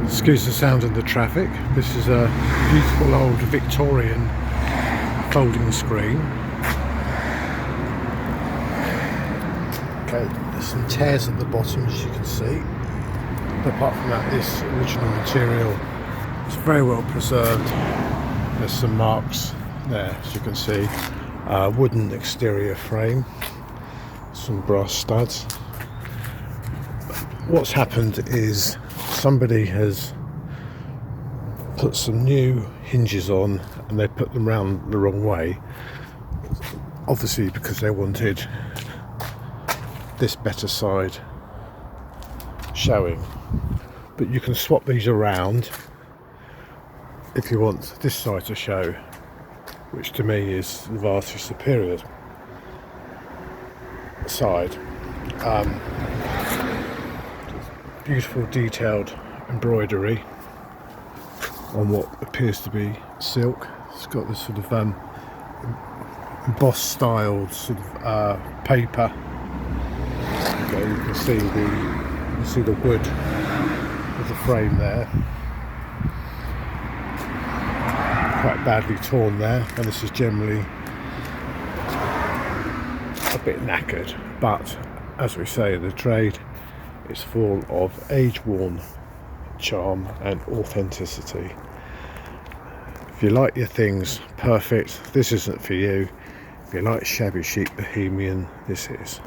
Excuse the sound of the traffic. This is a beautiful old Victorian folding screen. Okay, there's some tears at the bottom, as you can see. But apart from that, this original material is very well preserved. There's some marks there, as you can see. Wooden exterior frame, some brass studs. What's happened is somebody has put some new hinges on and they put them round the wrong way, obviously because they wanted this better side showing. But you can swap these around if you want this side to show, which to me is the vastly superior side. Beautiful detailed embroidery on what appears to be silk. It's got this sort of embossed styled sort of paper. Okay, you can see the wood of the frame there, quite badly torn there, and this is generally a bit knackered, but as we say in the trade, it's full of age-worn charm and authenticity. If you like your things perfect, this isn't for you. If you like shabby chic bohemian, this is.